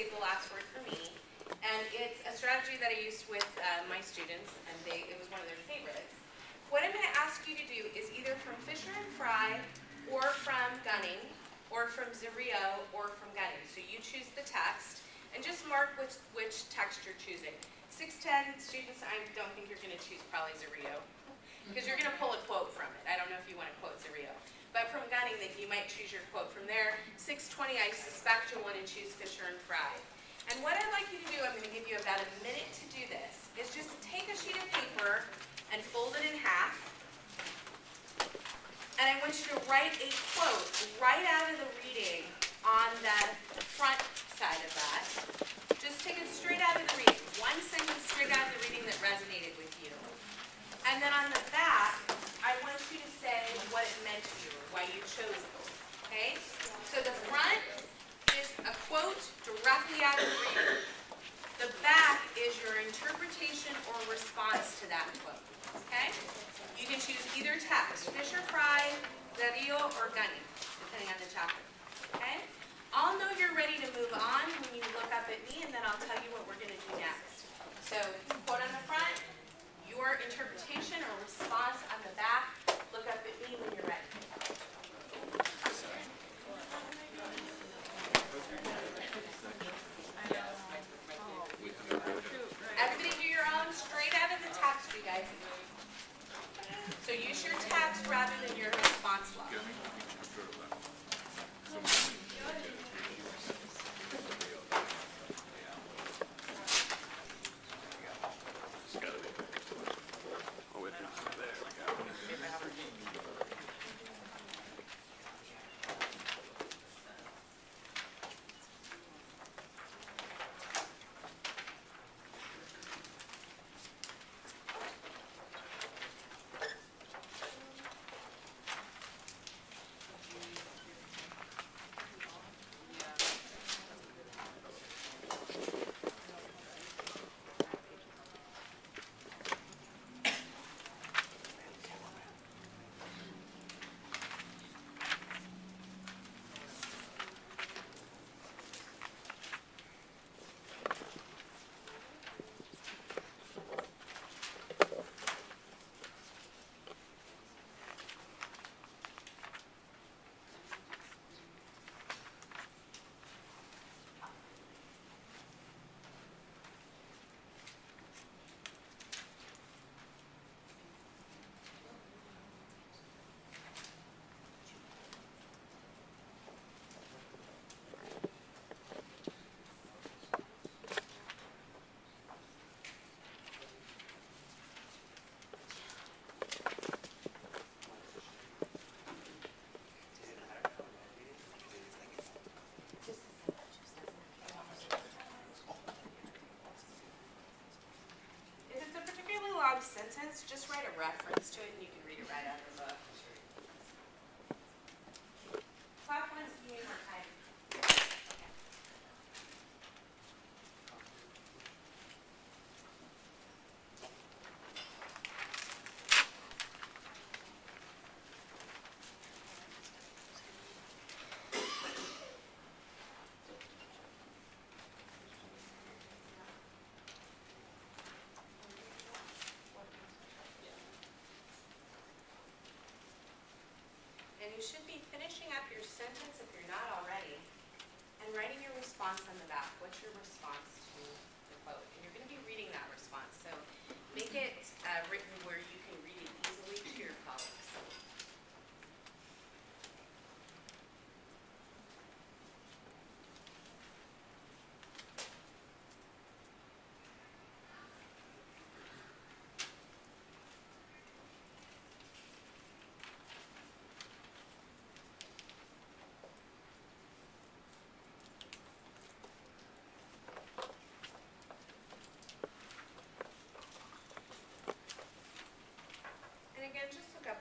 save the last word for me. And it's a strategy that I used with my students, and it was one of their favorites. What I'm going to ask you to do is either from Fisher and Fry, or from Gunning, or from Zerio, or from Gunning. So you choose the text, and just mark which text you're choosing. 610 students, I don't think you're going to choose probably Zerio, because you're going to pull a quote from it. I don't know if you want to quote Zerio. But from Gunning, you might choose your quote from there. 620, I suspect you'll want to choose Fisher and Fry. And what I'd like you to do, I'm going to give you about a minute to do this, is just take a sheet of paper and fold it in half. And I want you to write a quote right out of the reading on the front side of that. Just take it straight out of the reading. One sentence straight out of the reading that resonated with you. And then on the back, I want you to say what it meant to you or why you chose it. Okay? So the front is a quote directly out of the reading. The back is your interpretation or response to that quote. Okay? You can choose either text, Fisher, Fry, Zerio, or Gunning, depending on the chapter. Okay? I'll know you're ready to move on when you look up at me, and then I'll tell you what we're going to do next. So, quote on the front, your interpretation or response on the back. Look up at me when you're ready. Everybody do your own straight out of the text, you guys. So use your text rather than your response log. Sentence, just write a reference to it and you can read it right out of the book. Top ones give me more time. Okay. And you should be finishing up your sentence if you're not already, and writing your response on the back. What's your response to the quote? And you're going to be reading that response, so make it written where you can read it easily to your colleagues. And again, just look up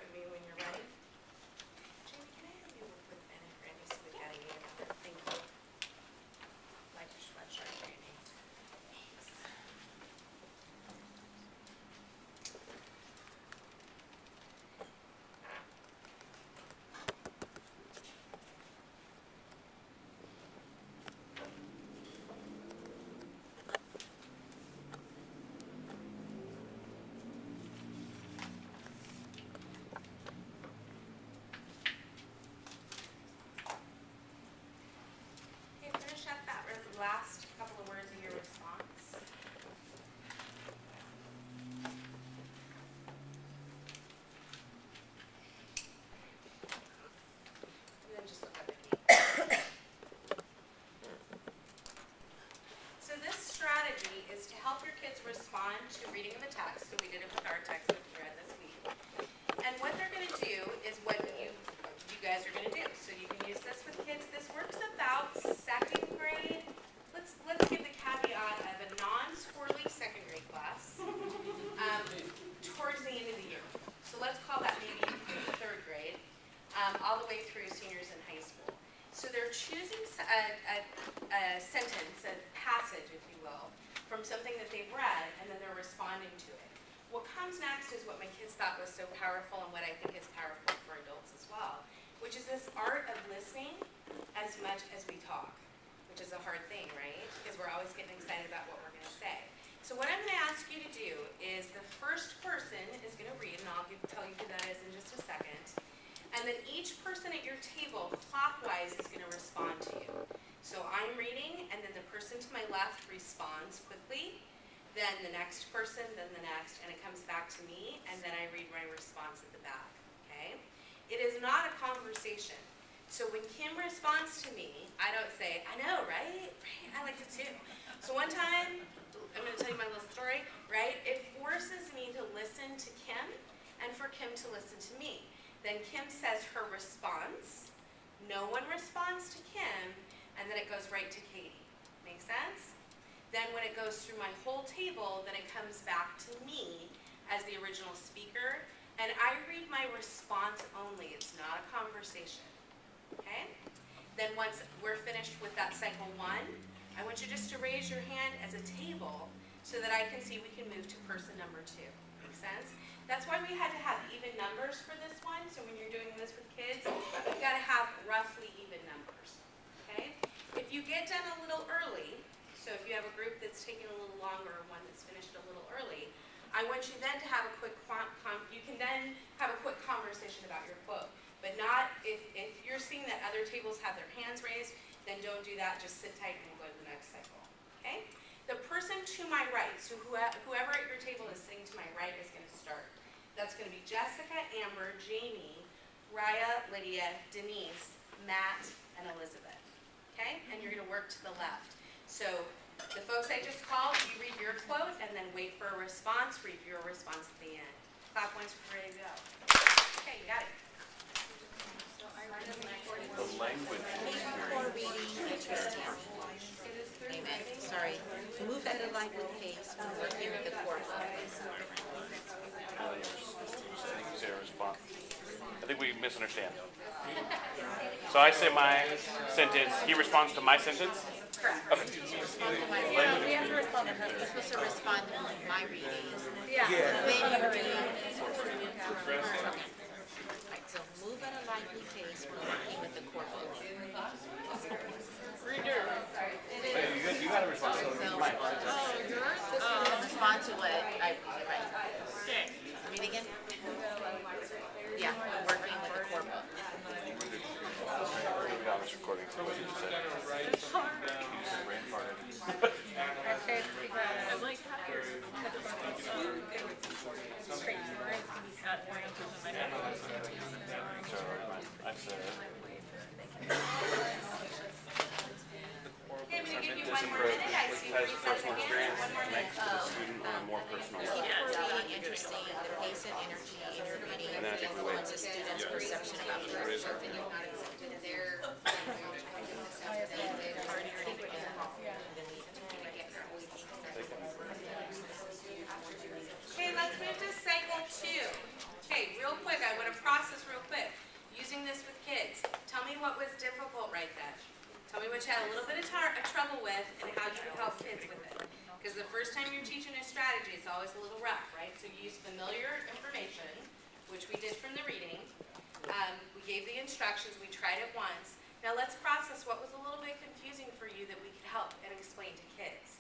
kids respond to reading of a text. So we did it with our text that we read this week. And what they're going to do is what you guys are going to do. So you can use this with kids. This works about second grade. Let's give the caveat of a non-squirrely second grade class towards the end of the year. So let's call that maybe third grade, all the way through seniors in high school. So they're choosing a sentence, a passage, if you will, from something that they've read, and then they're responding to it. What comes next is what my kids thought was so powerful and what I think is powerful for adults as well, which is this art of listening as much as we talk, which is a hard thing, right? Because we're always getting excited about what we're going to say. So what I'm going to ask you to do is the first person is going to read, and I'll tell you who that is in just a second. And then each person at your table, clockwise, is going to respond to you. So I'm reading, and then the person to my left responds quickly, then the next person, then the next, and it comes back to me, and then I read my response at the back, okay? It is not a conversation. So when Kim responds to me, I don't say, I know, right? Right, I like it too. So one time, I'm going to tell you my little story, right? It forces me to listen to Kim, and for Kim to listen to me. Then Kim says her response, no one responds to Kim, and then it goes right to Katie. Make sense? Then when it goes through my whole table, then it comes back to me as the original speaker, and I read my response only. It's not a conversation, okay? Then once we're finished with that cycle 1, I want you just to raise your hand as a table so that I can see we can move to person number 2. Make sense? That's why we had to have even numbers for this one. So when you're doing this with kids, you've got to have roughly even numbers, okay? If you get done a little early, so if you have a group that's taking a little longer or one that's finished a little early, I want you then to have a quick, you can then have a quick conversation about your quote. But not, if you're seeing that other tables have their hands raised, then don't do that. Just sit tight and we'll go to the next cycle, okay? The person to my right, so whoever at your table is sitting to my right is going to start. That's going to be Jessica, Amber, Jamie, Raya, Lydia, Denise, Matt, and Elizabeth, okay? And you're going to work to the left. So the folks I just called, you read your quote and then wait for a response. Read your response at the end. Clap once we're ready to go. Okay, you got it. The language is very interesting. Amen. Sorry. Move at a lively pace when working with the core focus. I think we misunderstand. So I say my sentence, he responds to my sentence? Correct. Okay. Yeah, we have to respond to her. You're supposed to respond to my reading. Yeah. Then you're doing. Okay. Right, so move at a lively pace when working with the core focus. You got to respond to mine. Respond to what I right. Read again? Yeah, working with the core book. We got this recording. So what did you say? You said rain part. I said. Okay, I'm going to give you one more minute. I see you reset it again. One more minute. Student on a more personal level. Reading interesting, the pace and energy in your reading influences students' perception about the something you're not accepted in their Okay, let's move to cycle 2. Okay, real quick, I want to process real quick. Using this with kids. Tell me what was difficult right then. Tell me what you had a little bit of trouble with and how you could help kids with it. Because the first time you're teaching a strategy, it's always a little rough, right? So you use familiar information, which we did from the reading. We gave the instructions. We tried it once. Now let's process what was a little bit confusing for you that we could help and explain to kids.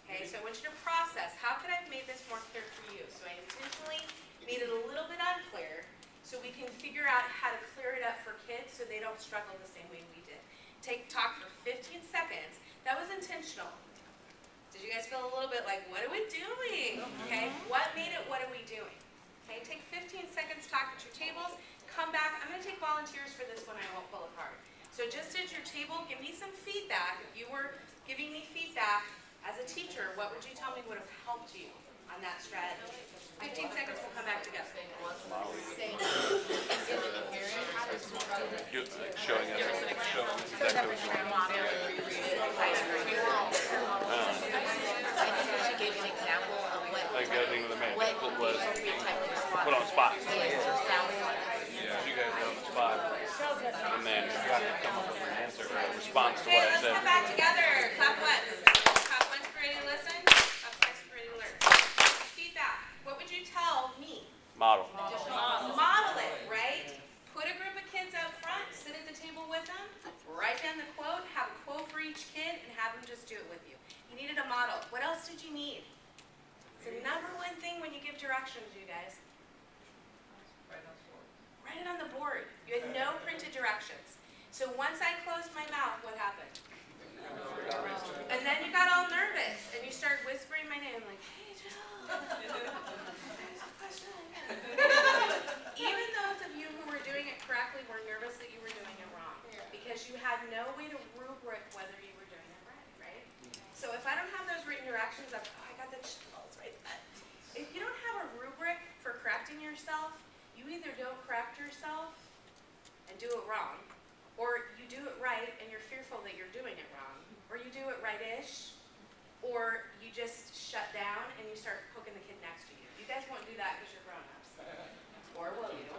Okay, so I want you to process, how could I have made this more clear for you? So I intentionally made it a little bit unclear so we can figure out how to clear it up for kids so they don't struggle the same way we did. Talk for 15 seconds. That was intentional. Did you guys feel a little bit like, what are we doing? Okay, what made it, what are we doing? Okay, take 15 seconds, talk at your tables, come back. I'm going to take volunteers for this one, I won't pull a card. So just at your table, give me some feedback. If you were giving me feedback As a teacher, what would you tell me would have helped you on that strategy? 15 seconds, we'll come back together. Showing us exactly what you want. She gave you an example of what Like the other thing with the man what was appropriate type of response. put on the spot. The answer sounds like. You guys are on the spot, and then you have to come up with an answer or a response to Okay, what I let's said. come back together. Clap once. Clap once for ready to listen. Clap twice for ready to learn. Feedback. What would you tell me? Model. Model it, right? Put a group of kids up front, sit at the table with them, write down the quote, have a quote for each kid, and have them just do it with you. You needed a model. What else did you need? It's the number one thing when you give directions, you guys. Write it on the board. You had no printed directions. So once I closed my mouth, what happened? And then you got all nervous, and you started whispering my name, like, hey, Jill. Even those of you who were doing it correctly were nervous that you were doing it wrong, because you had no way to rubric whether you were doing it right? So if I don't have those written directions, I got the chills right then. If you don't have a rubric for correcting yourself, you either don't correct yourself and do it wrong, or you do it right and you're fearful that you're doing it wrong, or you do it right-ish, or you just shut down and you start poking the kid next to you. You guys won't do that because you're grown-ups. Or will you?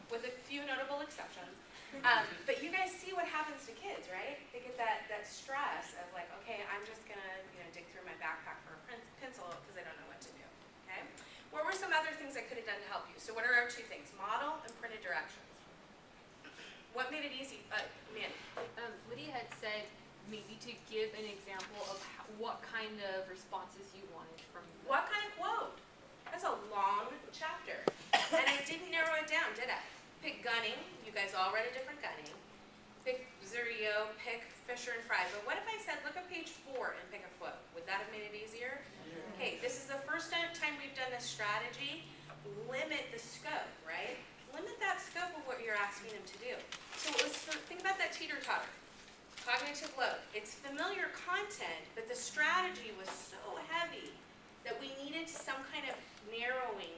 With a few notable exceptions. But you guys see what happens to kids, right? They get that stress of like, okay, I'm just going to dig through my backpack for a pencil because I don't know what to do. Okay? What were some other things I could have done to help you? So what are our two things? Model and printed directions. What made it easy? Mandy. Lydia had said maybe to give an example of what kind of responses you wanted from them. What kind of quote? That's a long chapter. And I didn't narrow it down, did I? Pick gunning. You guys all read a different gunning. Pick Zerdio, pick Fisher and Fry. But what if I said, look at page 4 and pick a quote? Would that have made it easier? Okay, this is the first time we've done this strategy. Limit the scope, right? Limit that scope of what you're asking them to do. So think about that teeter-totter. Cognitive load. It's familiar content, but the strategy was so heavy that we needed some kind of narrowing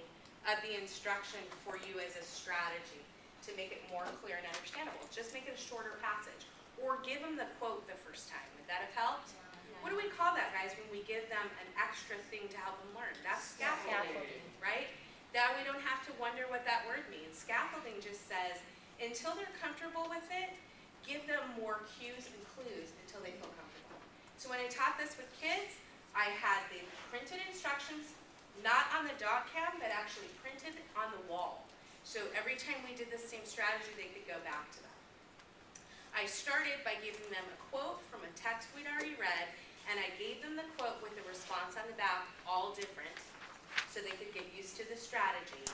of the instruction for you as a strategy to make it more clear and understandable. Just make it a shorter passage. Or give them the quote the first time. Would that have helped? What do we call that, guys, when we give them an extra thing to help them learn? That's scaffolding, right? That we don't have to wonder what that word means. Scaffolding just says, until they're comfortable with it, give them more cues and clues until they feel comfortable. So when I taught this with kids, I had the printed instructions, not on the dot cam, but actually printed on the wall. So every time we did the same strategy, they could go back to that. I started by giving them a quote from a text we'd already read, and I gave them the quote with the response on the back, all different, so they could get used to the strategy.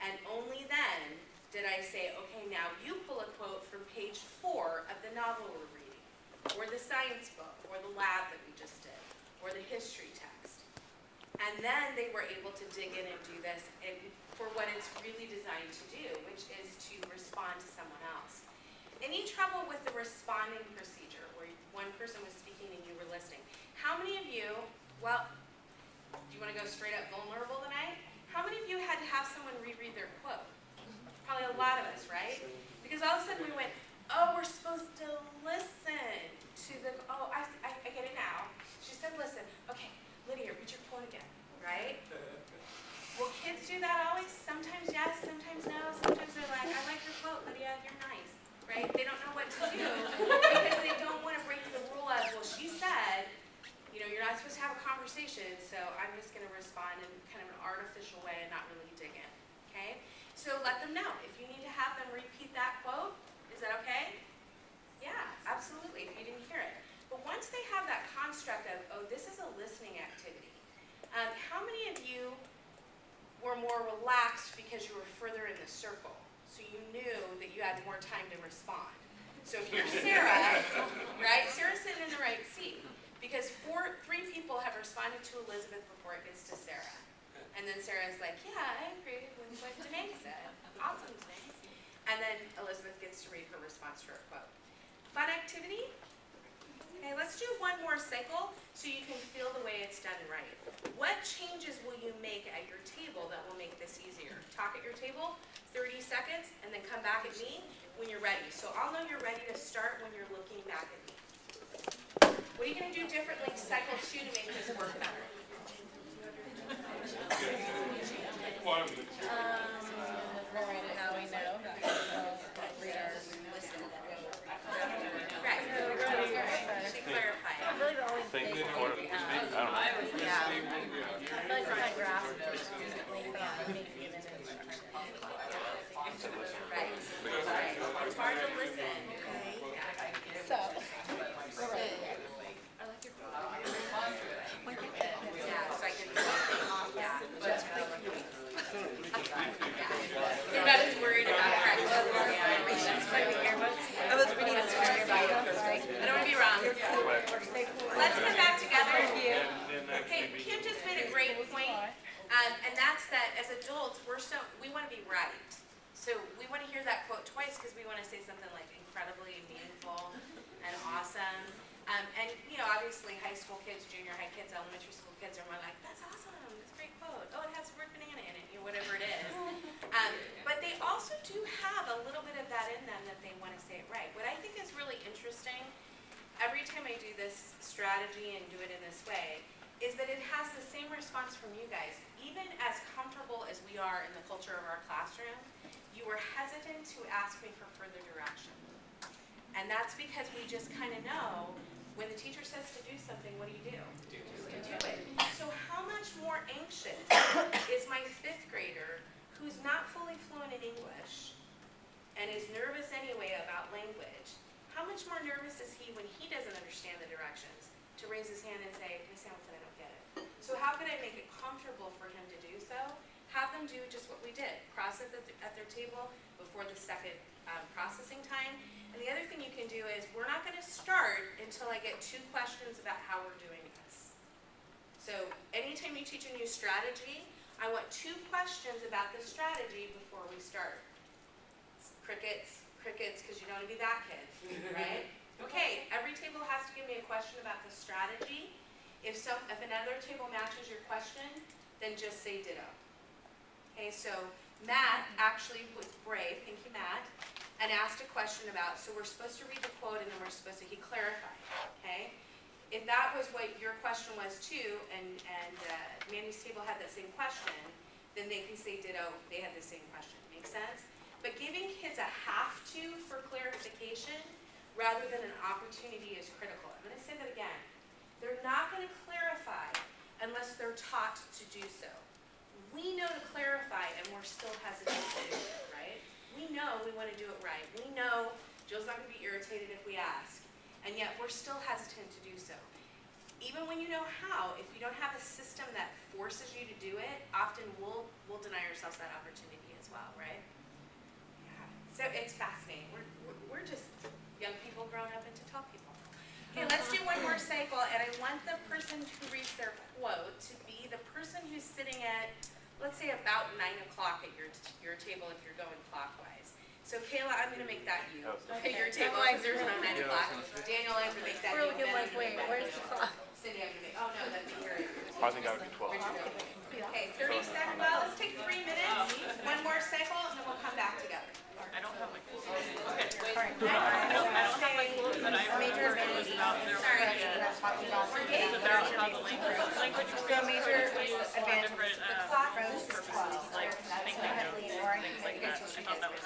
And only then did I say, okay, now you pull a quote from page 4 of the novel we're reading, or the science book, or the lab that we just did, or the history text. And then they were able to dig in and do this for what it's really designed to do, which is to respond to someone else. Any trouble with the responding procedure, where one person was speaking and you were listening? How many of you, well, do you want to go straight up vulnerable tonight? How many of you had to have someone reread their quote? Probably a lot of us, right? Because all of a sudden we went, oh, we're supposed to listen to the, oh, I get it now. She said, listen, okay, Lydia, read your quote again, right? Will kids do that always? Sometimes yes, sometimes no. Sometimes they're like, I like your quote, Lydia, you're nice, right? They don't know what to do because they don't want to break the rule of, well, she said, you're not supposed to have a conversation, so I'm just going to respond in kind of an artificial way and not really dig in, okay? So let them know. If you need to have them repeat that quote, is that okay? Yeah, absolutely, if you didn't hear it. But once they have that construct of, oh, this is a listening activity, how many of you were more relaxed because you were further in the circle, so you knew that you had more time to respond? So if you're Sarah, right, Sarah's sitting in the right seat, because 3 people have responded to Elizabeth before it gets to Sarah. And then Sarah's like, yeah, I agree with what Danae said. Awesome, Danae. And then Elizabeth gets to read her response to her quote. Fun activity? Okay, let's do one so you can feel the way it's done right. What changes will you make at your table that will make this easier? Talk at your table, 30 seconds, and then come back at me when you're ready. So I'll know you're ready to start when you're looking back at me. What are you going to do differently cycle 2 to make this work better? How we know. Read our listen. Right. She clarified. Really the only Think thing before we speak. I don't know. yeah. I feel like my grasp is recently maybe even Right. It's hard to listen. so Yeah, so I can yeah. You're not as worried about practice. I was reading a story about I don't want to be wrong. Let's come back together. Okay, Kim just made a great point, and that's that as adults, we want to be right. So we want to hear that quote twice because we want to say something like incredibly meaningful and awesome. And you know, obviously high school kids, junior high kids, elementary school kids are more like, that's awesome, that's a great quote. Oh, it has the word banana in it, you know, whatever it is. But they also do have a little bit of that in them that they want to say it right. What I think is really interesting, every time I do this strategy and do it in this way, is that it has the same response from you guys. Even as comfortable as we are in the culture of our classroom, you were hesitant to ask me for further direction. And that's because we just kind of know when the teacher says to do something, what do? Do it. So how much more anxious is my 5th grader who's not fully fluent in English and is nervous anyway about language? How much more nervous is he when he doesn't understand the directions to raise his hand and say, Miss Hamilton, I don't get it. So how could I make it comfortable for him to do so? Have them do just what we did. Process at their table before the second processing time. And the other thing you can do is, we're not going to start until I get 2 questions about how we're doing this. So anytime you teach a new strategy, I want 2 questions about the strategy before we start. Crickets, because you don't want to be that kid, right? Okay, every table has to give me a question about the strategy. If another table matches your question, then just say ditto. Okay, so Matt actually was brave, thank you, Matt, and asked a question about, so we're supposed to read the quote and then he clarified, okay? If that was what your question was too, and Mandy's table had that same question, then they can say ditto, they had the same question. Make sense? But giving kids a have to for clarification rather than an opportunity is critical. I'm going to say that again. They're not going to clarify unless they're taught to do so. We know to clarify and we're still hesitant to do it, right? We know we want to do it right. We know Jill's not going to be irritated if we ask, and yet we're still hesitant to do so. Even when you know how, if you don't have a system that forces you to do it, often we'll deny ourselves that opportunity as well, right? Yeah. So it's fascinating. We're just young people grown up into tall people. Okay, let's do one more cycle, and I want the person who reads their quote to be the person who's sitting at, let's say, about 9 o'clock at your table if you're going clockwise. So Kayla, I'm going to make that you. Okay, your table, because there's no 9 o'clock. Daniel, I'm going to make that you. looking like, wait, where's the clock? Cindy, I'm going to make, oh no, that'd be your. I think I would do 12. Okay, 30 seconds, well, let's take 3 minutes, one more cycle, and then we'll come back together. I don't have my quote. Okay. Sorry. I don't have my quote, but I Major remember it was about their Sorry. talking about about how the language was so major different approach is 12. like thinking of things like that. I thought that was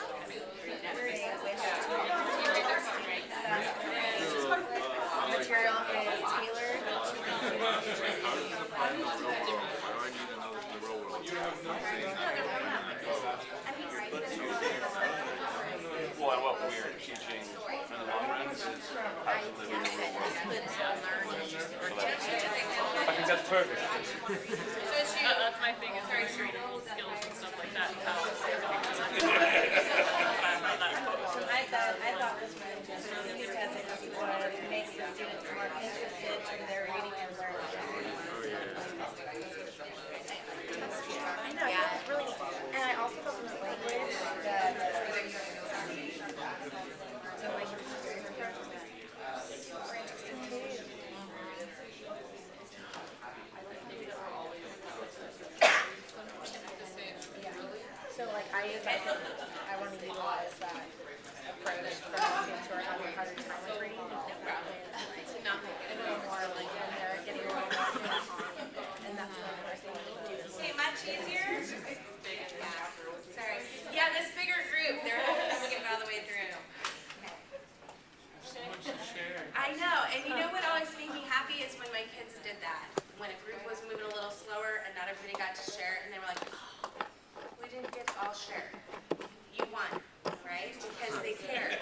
Material is tailored to Well, and what we're teaching in the long run is how to live in the real world. I think that's perfect. that's my thing is very skills and stuff like that. I thought this one just because it would make the students more interested in their reading and learning. I know, yeah, it's really, and I also thought the language, the language is very important. is I want to utilize that approach for students who are having a harder time with reading. No. A little more like when they're getting a little more hands-on, and that's what the first thing we do. Okay, much easier? Yeah. Sorry. Yeah, this bigger group, they're having to get it all the way through. I know, and you know what always made me happy is when my kids did that. When a group was moving a little slower and not everybody got to share, and they were like, oh, we didn't get to all share. You won, right? Because they cared.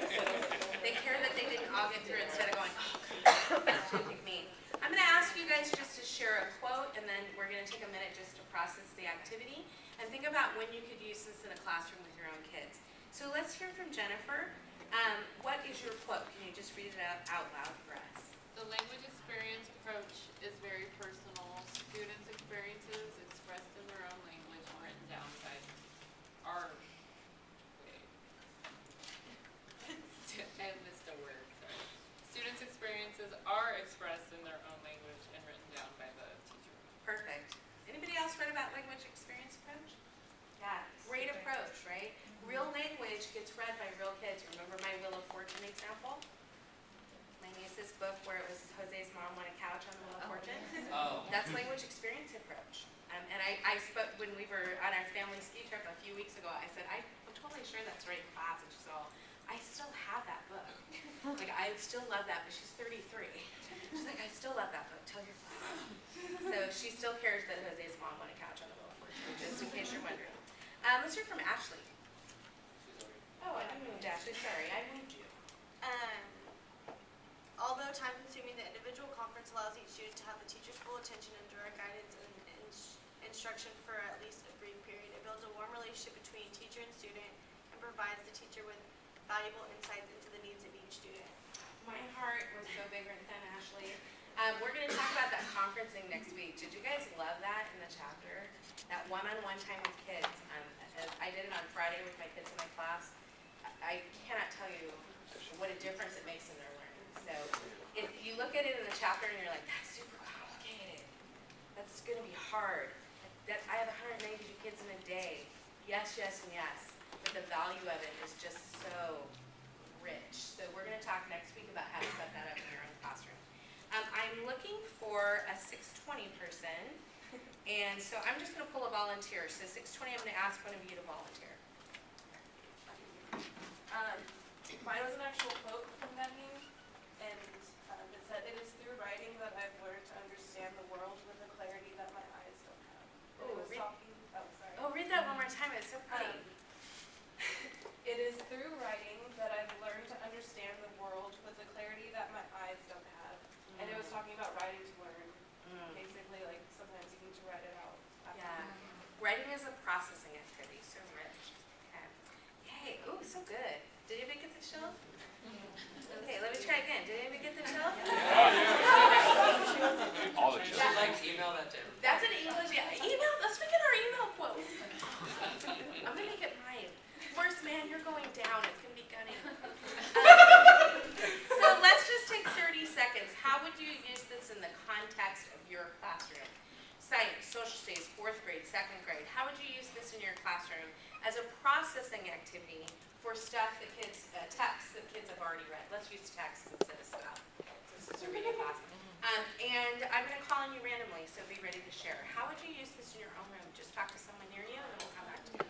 They cared that they didn't all get through instead of going, oh, that's too pick me. I'm going to ask you guys just to share a quote, and then we're going to take a minute just to process the activity and think about when you could use this in a classroom with your own kids. So let's hear from Jennifer. What is your quote? Can you just read it out loud for us? The language experience approach is very personal. Students' experiences expressed in their own language and written down by our I missed a word, sorry. Students' experiences are expressed in their own language and written down by the teacher. Perfect. Anybody else read about language experience approach? Yeah, great approach, right? Real language gets read by real kids. Remember my Wheel of Fortune example? My niece's book where it was Jose's mom won a couch on the Wheel of Fortune. Oh. That's language experience approach. And I spoke when we were on our family ski trip a few weeks ago. I said, I'm totally sure that's right in class. And she said, oh, I still have that book. Like, I still love that, but she's 33. She's like, I still love that book. Tell your class. So she still cares that Jose's mom won a couch on the Wheel of Fortune, just in case you're wondering. Let's hear from Ashley. Oh, I moved Ashley. Sorry, I moved you. Although time-consuming, the individual conference allows each student to have the teacher's full attention and direct guidance and instruction for at least a brief period. It builds a warm relationship between teacher and student and provides the teacher with valuable insights into the needs of each student. My heart was so big right then, Ashley. We're going to talk about that conferencing next week. Did you guys love that in the chapter? That one-on-one time with kids. I did it on Friday with my kids in my class. I cannot tell you what a difference it makes in their learning. So if you look at it in the chapter and you're like, that's super complicated. That's going to be hard. I have 192 kids in a day. Yes, yes, and yes. But the value of it is just so rich. So we're going to talk next week about how to set that up in your own classroom. I'm looking for a 620 person. And so I'm just going to pull a volunteer. So 620, I'm going to ask one of you to volunteer. Mine was an actual quote from that meme, and it said, "It is through writing that I've learned to understand the world with a clarity that my eyes don't have." And it was talking, sorry. Oh, read that one more time. It's so pretty. It is through writing that I've learned to understand the world with a clarity that my eyes don't have. And it was talking about writing to learn. Basically, like, sometimes you need to write it out. Yeah. Writing is a processing activity. So rich. Okay. Yay. Ooh, so good. Did anybody get the shelf? Okay, let me try again. Did anybody get the shelf? All the children. Like, email that to everybody. That's an English, yeah. Email, let's make it our email quote. I'm gonna make it mine. Worst man, you're going down. It's gonna be gunning. So let's just take 30 seconds. How would you use this in the context of your classroom? Science, social studies, 4th grade, 2nd grade. How would you use this in your classroom as a processing activity for stuff that kids, texts that kids have already read? Let's use text instead of stuff, since it's a reading class. And I'm going to call on you randomly, so be ready to share. How would you use this in your own room? Just talk to someone near you, and then we'll come back to you.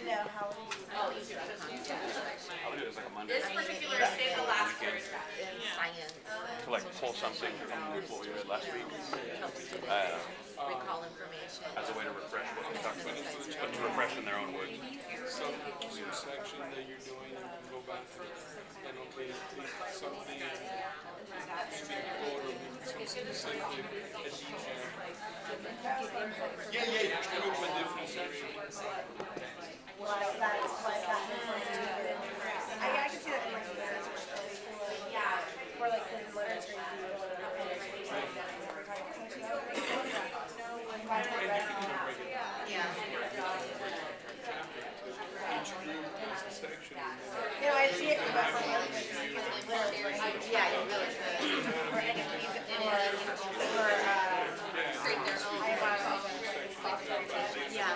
No, how would you? Oh, you do it. I would do it as like a Monday. This particular is say the last word. In science, To like pull something from what we read last week. help students recall information. As a way to refresh what we talked about. But to refresh in their own words. Some section that you're doing, you can go back to and okay, some of the speak code or some specific detail. Yeah, just give them a difference area. I can see that in like literature. Yeah. Or like in literature, you do a little You know, I see it come up from other places, you use it literally. Yeah, you really should. Or and you use it for Great, there's I have a yeah.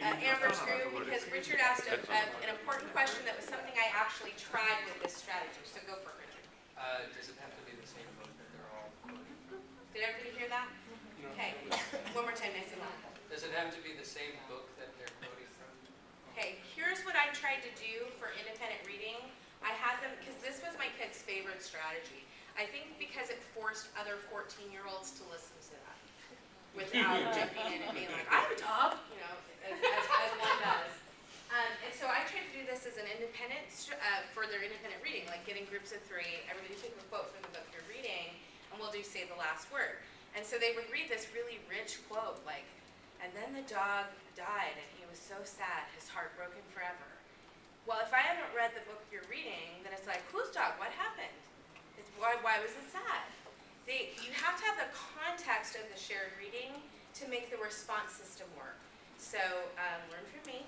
Amber's group, because Richard asked an important question that was something I actually tried with this strategy. So go for it, Richard. Does it have to be the same book that they're all quoting from? Did everybody hear that? Okay. One more time, nice and loud. Does it have to be the same book that they're quoting from? Okay, here's what I tried to do for independent reading. I had them, because this was my kid's favorite strategy. I think because it forced other 14-year-olds to listen to that without jumping in and being like, I have a job, you know, as one does. And so I tried to do this as an independent, for their independent reading, like getting groups of 3, everybody take a quote from the book you're reading, and we'll do say the last word. And so they would read this really rich quote, like, and then the dog died and he was so sad, his heart broken forever. Well, if I haven't read the book you're reading, then it's like, whose dog? What happened? It's why was it sad? You have to have the context of the shared reading to make the response system work. So learn from me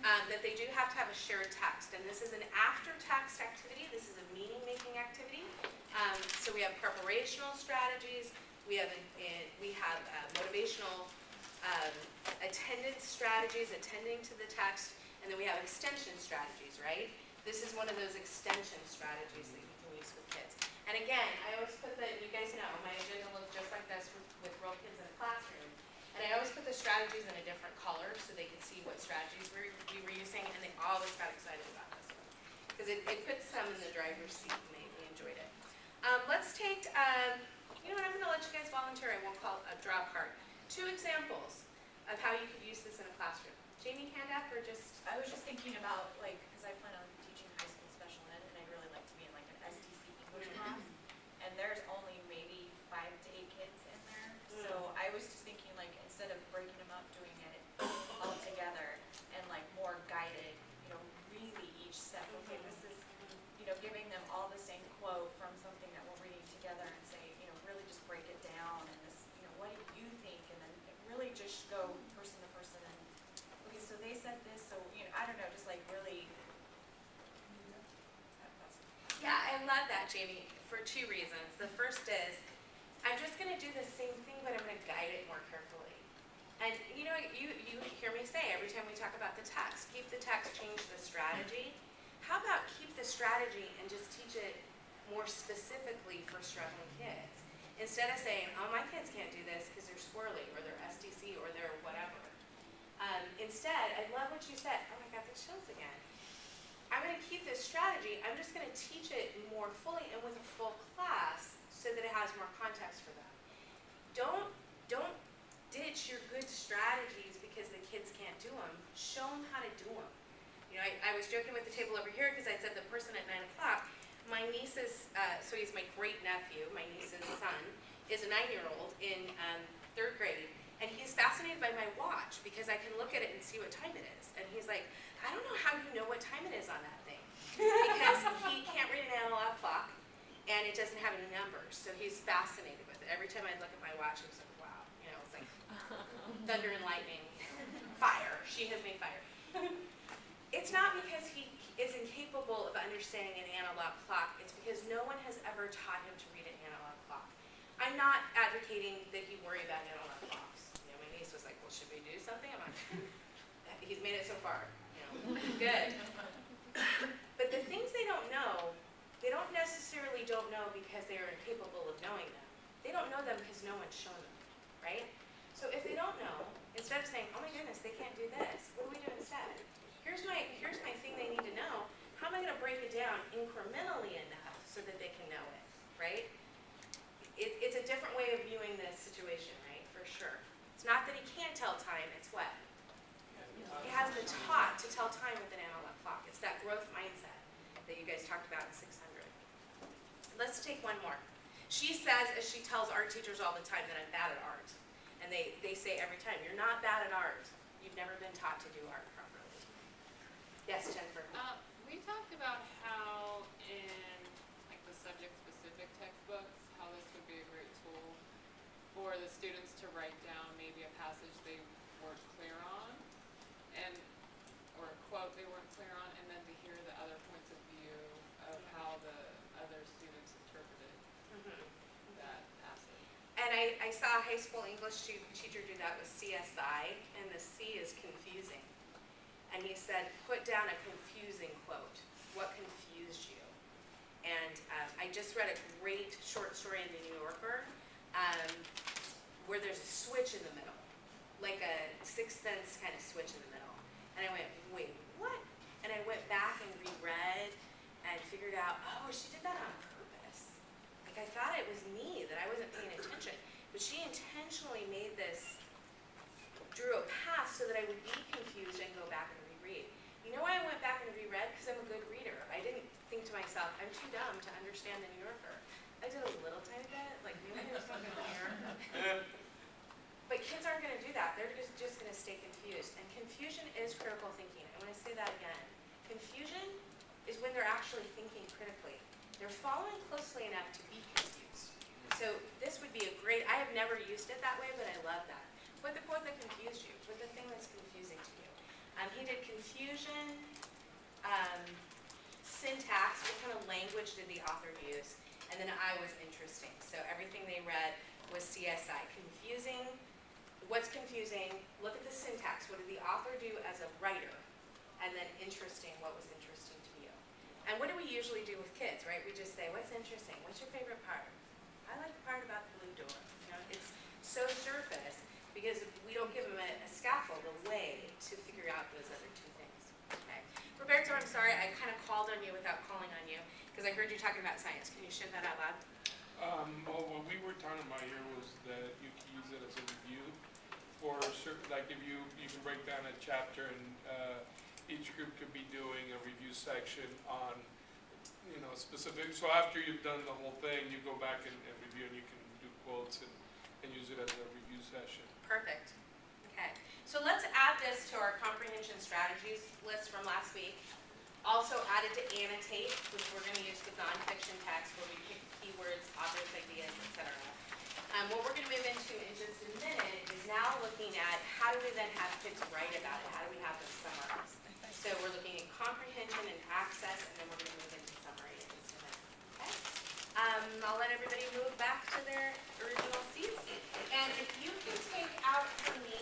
that they do have to have a shared text. And this is an after-text activity. This is a meaning-making activity. So we have preparational strategies. We have motivational attendance strategies, attending to the text, and then we have extension strategies, right? This is one of those extension strategies that you can use with kids. And again, I always put you guys know, my agenda looks just like this with real kids in a classroom. And I always put the strategies in a different color so they could see what strategies we were using, and they always got excited about this one. Because it puts them in the driver's seat, and they enjoyed it. Let's take, you know what, I'm going to let you guys volunteer. I won't call a draw card. 2 examples of how you could use this in a classroom. Jamie, hand up, or just? I was just thinking about, like, because I plan on teaching high school special ed, and I'd really like to be in, like, an SDC English class. And there's only maybe 5 to 8 kids in there. So I was just thinking, like, instead of breaking them up, doing it all together, and, like, more guided, you know, really each step. Okay, this is, you know, giving them all the same quote from something that we're reading together and say, you know, really just break it down, and this, you know, what do you think? And then really just go person to person and, okay, so they said this, so, you know, I don't know, just like really. Yeah, I love that, Jamie, for 2 reasons. The first is, I'm just going to do the same thing, but I'm going to guide it more carefully. And you know, you hear me say every time we talk about the text, keep the text, change the strategy. How about keep the strategy and just teach it more specifically for struggling kids? Instead of saying, oh, my kids can't do this because they're squirrely or they're SDC or they're whatever. Instead, I love what you said. Oh, I got the chills again. I'm going to keep this strategy. I'm just going to teach it more fully and with a full class so that it has more context for them. Don't ditch your good strategies because the kids can't do them. Show them how to do them. You know, I was joking with the table over here because I said the person at 9 o'clock, my niece's, so he's my great nephew, my niece's son, is a 9-year-old in 3rd grade. And he's fascinated by my watch because I can look at it and see what time it is. And he's like, I don't know how you know what time it is on that thing. Because he can't read an analog clock and it doesn't have any numbers. So he's fascinated with it. Every time I look at my watch, it's like, wow. You know, it's like thunder and lightning. Fire. She has made fire. It's not because he is incapable of understanding an analog clock. It's because no one has ever taught him to read an analog clock. I'm not advocating that he worry about analog clocks. You know, my niece was like, well, should we do something? I'm like, he's made it so far. You know, good. But the things they don't know, they don't necessarily don't know because they are incapable of knowing them. They don't know them because no one's shown them, right? So if they don't know, instead of saying, oh my goodness, they can't do this, what do we do instead? Here's my thing they need to know. How am I going to break it down incrementally enough so that they can know it, right? It's a different way of viewing this situation, right? For sure. It's not that he can't tell time, it's what? He hasn't been taught to tell time with an analog clock. It's that growth mindset that you guys talked about in 600. Let's take one more. She says, as she tells art teachers all the time, that I'm bad at art. And they say every time, you're not bad at art. You've never been taught to do art properly. Yes, Jennifer. We talked about how in like the subject-specific textbooks, how this would be a great tool for the students to write down maybe a passage they weren't clear on, or a quote they weren't clear on, and then to hear the other points of view of how the other students interpreted that passage. And I saw a high school English teacher do that with CSI, and the C is confusing. he said, put down a confusing quote. What confused you? And I just read a great short story in the New Yorker where there's a switch in the middle, like a Sixth Sense kind of switch in the middle. And I went, wait, what? And I went back and reread and figured out, oh, she did that on purpose. Like I thought it was me, that I wasn't paying attention. But she intentionally made this, drew a path so that I would be confused and go back and reread. You know why I went back and reread? Because I'm a good reader. I didn't think to myself, I'm too dumb to understand the New Yorker. I did a little tiny bit, like maybe I was talking the New Yorker. But kids aren't going to do that. They're just going to stay confused. And confusion is critical thinking. I want to say that again. Confusion is when they're actually thinking critically. They're following closely enough to be confused. So this would be a great, I have never used it that way, but I love that. Put the quote that confused you. Put the thing that's confusing to you. He did confusion, syntax, what kind of language did the author use, and then I was interesting. So everything they read was CSI. Confusing, what's confusing, look at the syntax, what did the author do as a writer, and then interesting, what was interesting to you. And what do we usually do with kids, right? We just say, what's interesting, what's your favorite part? I like the part about the blue door. You know, it's so surface because we don't give them a scaffold, a way to figure out those other two things. Okay. Roberto, I'm sorry, I kind of called on you without calling on you because I heard you talking about science. Can you share that out loud? Well, what we were talking about here was that you can use it as a review for certain, like if you can break down a chapter and each group could be doing a review section on, you know, specific. So after you've done the whole thing, you go back and review, and you can do quotes and use it as a review session. Perfect. Okay. So let's add this to our comprehension strategies list from last week. Also added to annotate, which we're going to use with nonfiction text where we pick keywords, authors, ideas, etc. What we're going to move into in just a minute is now looking at how do we then have kids write about it? How do we have them summarize? So we're looking at comprehension and access, and then we're going to move into summary in just a minute. Okay? I'll let everybody move back to their original seats. And if you can take out for me